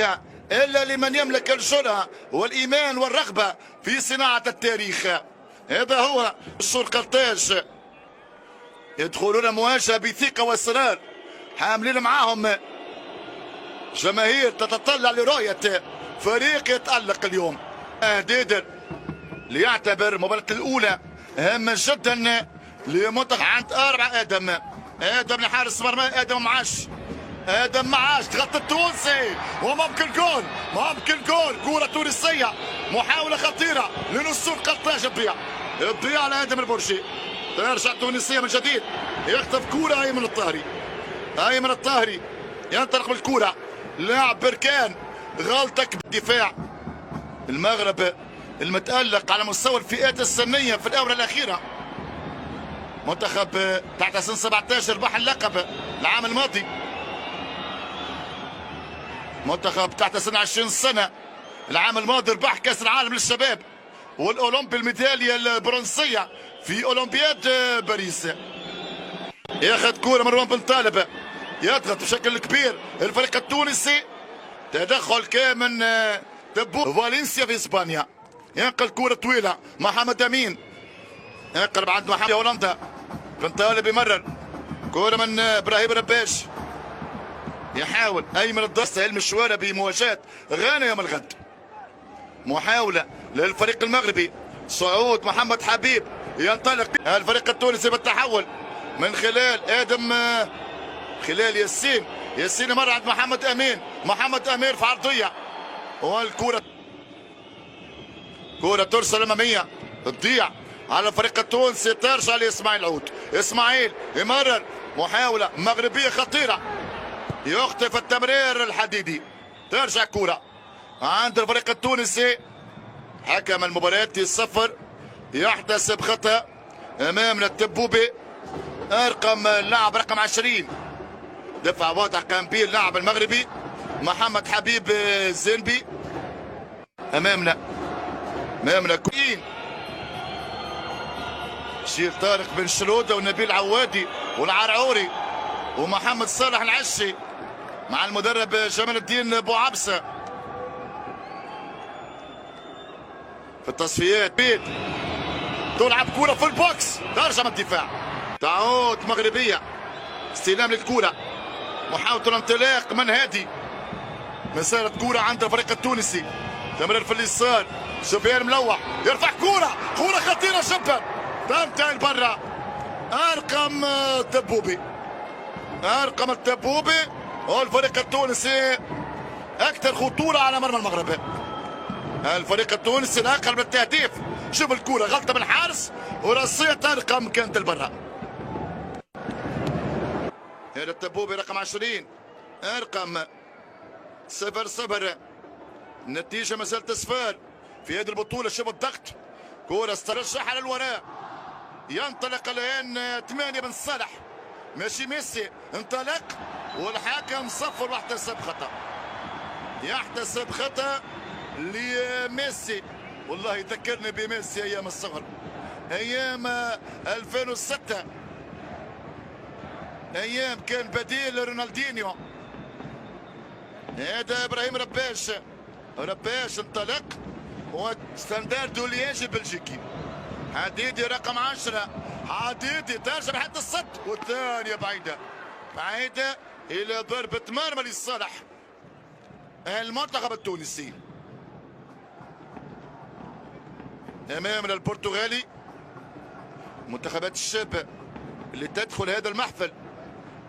فيها إلا لمن يملك الجرأة والإيمان والرغبة في صناعة التاريخ. هذا هو السور قرطاج. يدخلون مواجهة بثقة وإصرار، حاملين معاهم جماهير تتطلع لرؤية فريق يتألق اليوم. ديدر ليعتبر المباراة الأولى هامة جدا لمنتخب. عند 4 آدم لحارس مرمى. آدم معاش تغطى التونسي وممكن جول، كرة تونسية، محاولة خطيرة لنصور قرطاج. تضيع على آدم البرشي. ترجع تونسية من جديد، يخطف كرة أيمن الطاهري ينطلق بالكرة. لاعب بركان غلطك بالدفاع. المغرب المتألق على مستوى الفئات السنية في الآونة الأخيرة. منتخب تحت سن 17 ربح اللقب العام الماضي. منتخب تحت سن 20 سنة العام الماضي ربح كأس العالم للشباب والأولمبي الميدالية البرونزية في أولمبياد باريس. ياخذ كرة مروان بن طالب، يضغط بشكل كبير الفريق التونسي. تدخل كان من دبو فالنسيا في اسبانيا. ينقل كرة طويلة محمد امين، يقرب عند محمد هولندا. بن طالب يمرر كرة من ابراهيم رباش. يحاول ايمن الضرس المشوارة بمواجهة غانا يوم الغد. محاولة للفريق المغربي. صعود محمد حبيب، ينطلق الفريق التونسي بالتحول من خلال ادم، خلال ياسين مر عند محمد امين في عرضيه. والكره ترسل اماميه تضيع على الفريق التونسي. ترجع لاسماعيل عود. اسماعيل يمرر، محاوله مغربيه خطيره، يخطف التمرير الحديدي. ترجع كره عند الفريق التونسي. حكم المباراة الصفر يحتسب خطأ امامنا التبوبي. اللاعب رقم 20 دفع واضح قام به اللاعب المغربي محمد حبيب الزنبي. امامنا كوين شير طارق بن شلوده ونبيل عوادي والعرعوري ومحمد صالح العشي مع المدرب جمال الدين بوعبسه في التصفيات. تلعب كرة في البوكس، ترجع من الدفاع، تعود مغربية. استلام للكرة، محاولة الانطلاق من هادي. مسارة كرة عند الفريق التونسي. تمرير في اليسار، سفيان ملوح يرفع كرة خطيرة جدا تنتهي لبرا. أرقم التبوبي والفريق التونسي أكثر خطورة على مرمى المغرب. الفريق التونسي الأقل بالتهديف. شوف الكرة غلطة من الحارس ورصية أرقم كانت البرا. هذا التبوبي رقم 20 أرقم 0-0. النتيجة ما زالت صفر في هذه البطولة. شوف الضغط، كرة استرجعها للوراء. ينطلق الآن 8 بن صالح، ماشي ميسي، انطلق والحكم صفر واحتسب خطأ. يحتسب خطأ لميسي. والله يذكرني بميسي ايام الصغر، ايام 2006، ايام كان بديل رونالدينيو. هذا ابراهيم رباش انطلق وستاندرد لياج البلجيكي. حديدي رقم 10، حديدي ترجع لحد الصد والثانية بعيدة الى ضربة مرمى لصالح المنتخب التونسي. امامنا البرتغالي، منتخبات الشاب اللي تدخل هذا المحفل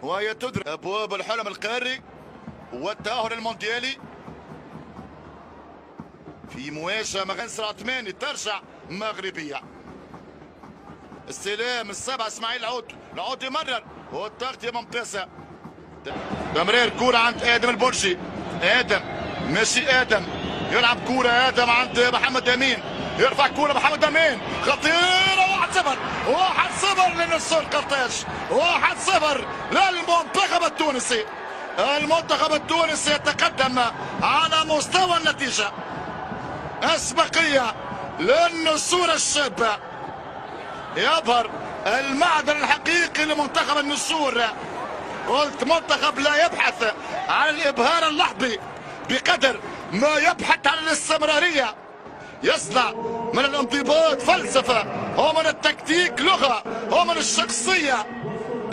وهي تدرك ابواب الحلم القاري والتأهل المونديالي في مواجهة مغنسر عثماني. ترجع مغربية. استلام السبعة اسماعيل العود يمرر والتغطية ممتازة. تمرير كرة عند ادم البرشي. ادم يلعب كرة عند محمد امين، يرفع كرة محمد امين خطيرة. 1-0 للنصور قرطاج، 1-0 للمنتخب التونسي. المنتخب التونسي يتقدم على مستوى النتيجة. أسبقية للنصور الشاب. يظهر المعدن الحقيقي لمنتخب النصور. قلت منتخب لا يبحث عن الإبهار اللحظي بقدر ما يبحث عن الاستمرارية، يصنع من الانضباط فلسفة، ومن التكتيك لغة، ومن الشخصية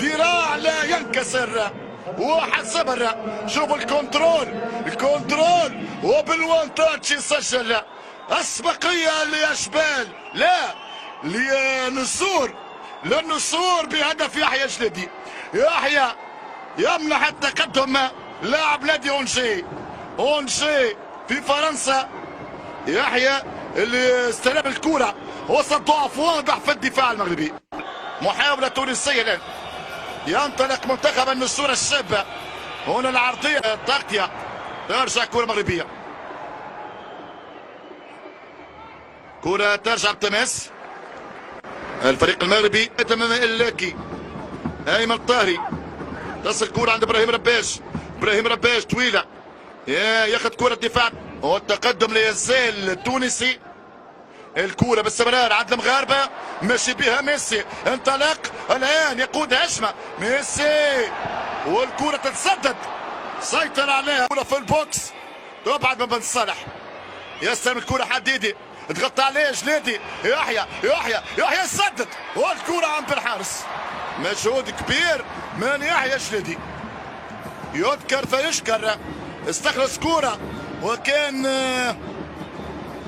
ذراع لا ينكسر وحسبر. شوفوا الكنترول وبالوان تاتش يسجل. اسبقية لاشبال، لا للنسور بهدف يحيى جليدي. يحيى يمنح التقدم لاعب نادي اونشي في فرنسا. يحيى اللي استلم الكرة وسط ضعف واضح في الدفاع المغربي. محاولة تونسية الآن، ينطلق منتخب النسور الشابة. هنا العرضية التغطية، ترجع كرة مغربية، كرة ترجع بتماس الفريق المغربي. تمام اللاكي، ايمن الطاهري، تصل كرة عند ابراهيم رباش طويلة، ياخذ كرة الدفاع والتقدم ليزال التونسي. الكرة باستمرار عند المغاربة، ماشي بها ميسي، انطلق الان يقود هجمة ميسي والكرة تتسدد، سيطر عليها كرة في البوكس، تبعد من بن صالح، يستلم الكرة حديدي، تغطى عليه جليدي، يحيى سدد والكرة عند الحارس. مجهود كبير من يحيى جليدي، يذكر فيشكر، استخلص كرة وكان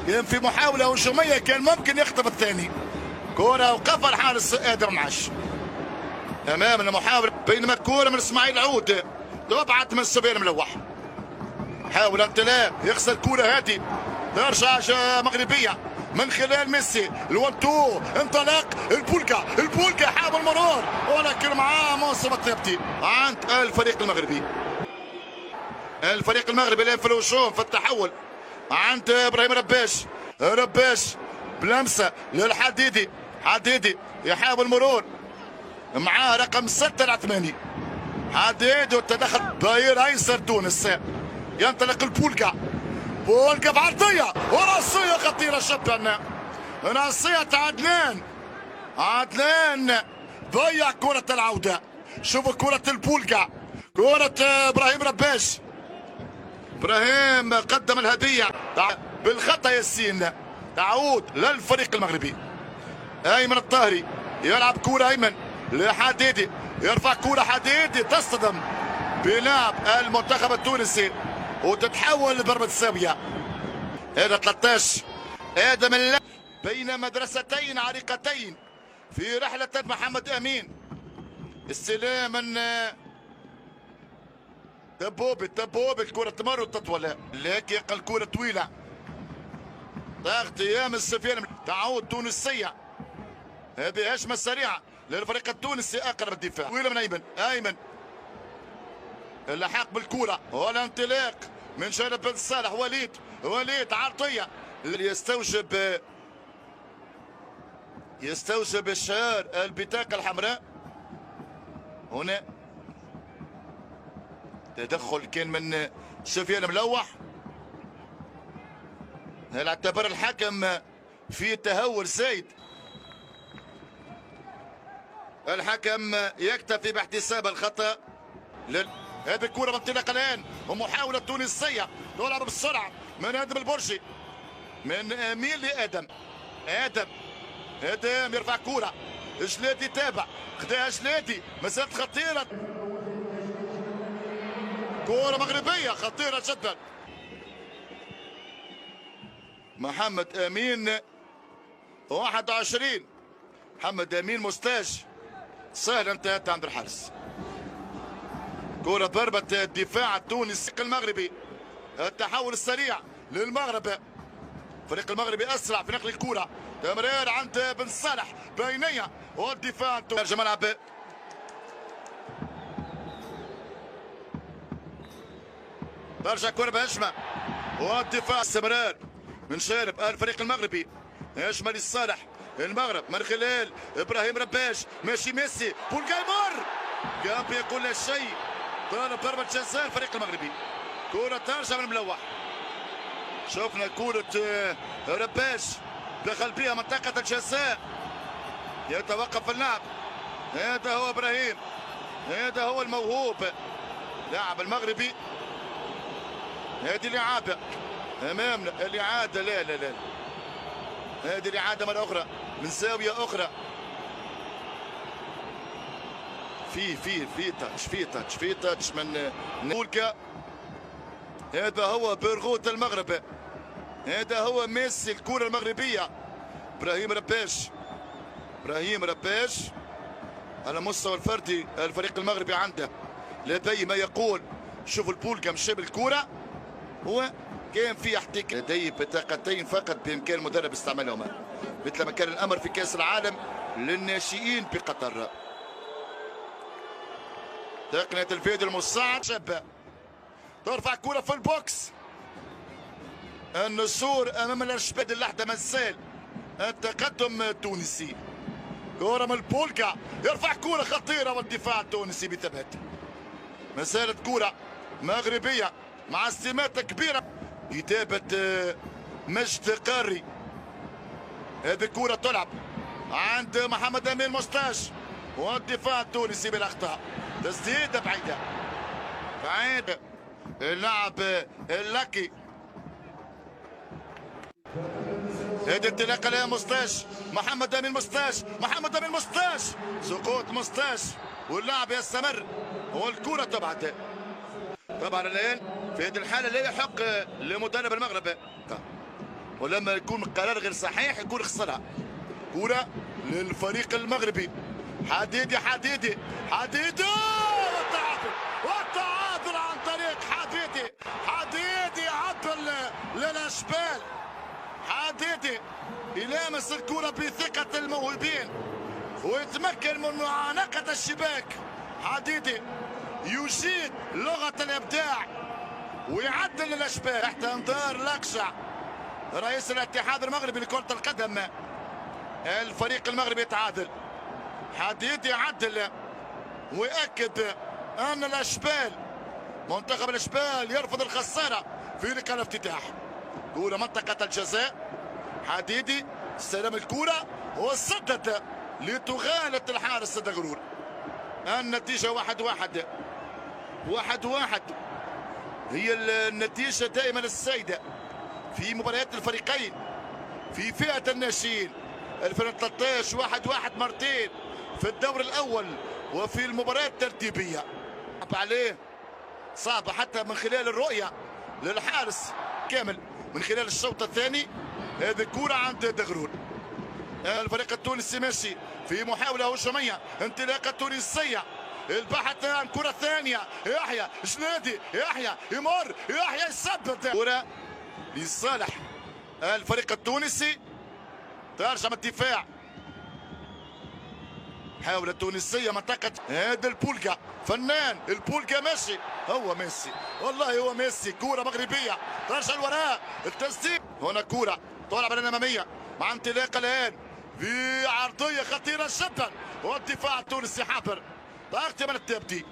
في محاولة هجومية كان ممكن يخطف الثاني. كرة وقف الحارس آدم معش أمام المحاولة، بينما الكرة من اسماعيل عود تبعت من السبيل الملوح، حاول انطلاق يخسر الكرة هذه، ترجع مغربية من خلال ميسي، الوان-تو انطلق البولكا حاول مرور، ولكن معاه موسم الطيبتي عند الفريق المغربي. الفريق المغربي الان في الهجوم في التحول عند ابراهيم رباش بلمسه للحديدي، يحاول مرور، معاه رقم 6 العثماني، حديدي والتدخل ظهير ايسر تونس، ينطلق البولكا بعرضيه وراسيه خطيره جدا، راسيه عدلان ضيع كرة العودة. شوفوا كرة البولكا، كرة ابراهيم رباش، ابراهيم قدم الهدية بالخطأ، ياسين تعود للفريق المغربي. ايمن الطاهري يلعب كرة ايمن لحديدي، يرفع كرة حديدي تصطدم بلاعب المنتخب التونسي وتتحول لضربة زاوية. هذا 13 ادم الله بين مدرستين عريقتين في رحلة محمد امين. استلام من دبوبي الكرة تمر وتطول، لكن يقل الكرة طويلة، تغطية من السفيان، تعود تونسية. هذه هجمة سريعة للفريق التونسي اقرب الدفاع، طويلة من ايمن اللحاق بالكرة والانطلاق من جانب بن صالح. وليد عرضية اللي يستوجب الشهر البطاقة الحمراء. هنا تدخل كان من سفيان ملوح، هل اعتبر الحكم في تهور زايد؟ الحكم يكتفي باحتساب الخطأ. هذه الكرة بانطلاق الآن ومحاولة تونسية تلعب بالسرعة من آدم البرجي، من أمين لآدم. آدم يرفع كرة، جليدي تابع، خداها جليدي، مسألة خطيرة، كرة مغربية خطيرة جدا. محمد أمين 21، محمد أمين مستاج، سهل انتهت عند الحارس. كرة ضربة الدفاع التونسي المغربي، التحول السريع للمغرب، الفريق المغربي اسرع في نقل الكرة، تمرير عند بن صالح بينية والدفاع خارج الملعب. ترجع كرة بهجمة والدفاع استمرار من جانب الفريق المغربي، هجمة لصالح المغرب من خلال ابراهيم رباش، ماشي ميسي بولجايمر قام بيقول لا شيء، طالب ضربة جزاء الفريق المغربي. كرة ترجع من الملوح، شفنا كرة رباش دخل بها منطقة الجزاء، يتوقف اللعب. هذا هو ابراهيم، هذا هو الموهوب لاعب المغربي، هذه الإعادة أمامنا، الإعادة لا لا لا، هذه الإعادة مرة أخرى من زاوية أخرى. في تاتش من بولكا. هذا هو برغوت المغرب، هذا هو ميسي الكرة المغربية. ابراهيم رباش على مستوى الفردي الفريق المغربي عنده لديه ما يقول. شوفوا البولكا مشى بالكرة، هو كان في احتكاك، لديه بطاقتين فقط بامكان المدرب استعمالهما مثل ما كان الامر في كاس العالم للناشئين بقطر. تقنية الفيديو المساعد شابة ترفع كرة في البوكس. النسور امام الاشباد اللحظة مازال التقدم التونسي. كرة من البولكا يرفع كرة خطيرة والدفاع التونسي بثبات. ما زالت كرة مغربية مع استماتة كبيرة. كتابة مجد قاري. هذه الكرة تلعب عند محمد امين مستاش والدفاع التونسي بالاخطاء. تسديدة بعيدة بعيد اللاعب اللاكي. هذه انطلاقه لها مستاش، محمد امين مستاش سقوط مستاش واللاعب يستمر والكرة تبعد. طبعا الان في هذه الحالة لا يحق لمدرب المغرب، ولما يكون قرار غير صحيح يكون خسرها. كرة للفريق المغربي. حديدي والتعادل عن طريق حديدي عدل للاشبال. حديدي يلامس الكرة بثقة الموهوبين ويتمكن من معانقة الشباك. حديدي يجيد لغة الابداع ويعدل للاشبال تحت انظار لاكشع رئيس الاتحاد المغربي لكرة القدم. الفريق المغربي يتعادل. حديدي يعدل ويأكد ان الاشبال منتخب الاشبال يرفض الخسارة في لقاء الافتتاح. كرة منطقة الجزاء. حديدي استلم الكرة وسدد لتغالط الحارس دغرور. النتيجة 1-1 هي النتيجة دائما السائدة في مباريات الفريقين في فئة الناشئين. 2013 1-1 مرتين في الدور الأول وفي المباريات الترتيبية. عليه صعبة حتى من خلال الرؤية للحارس كامل من خلال الشوط الثاني. هذه الكرة عند دغرور. الفريق التونسي ماشي في محاولة هجومية، انطلاقة تونسية، البحث عن كرة ثانية. يحيى جنادي، يحيى يمر، يحيى يثبت. كرة لصالح الفريق التونسي. ترجع من الدفاع. حاول التونسية منطقة هذا البولكا. فنان البولكا ماشي، هو ميسي والله هو ميسي. كرة مغربية ترجع الوراء. التسديد هنا كرة تلعب الأمامية مع انطلاقة الآن في عرضية خطيرة جدا والدفاع التونسي حاضر. تغطية من التبدي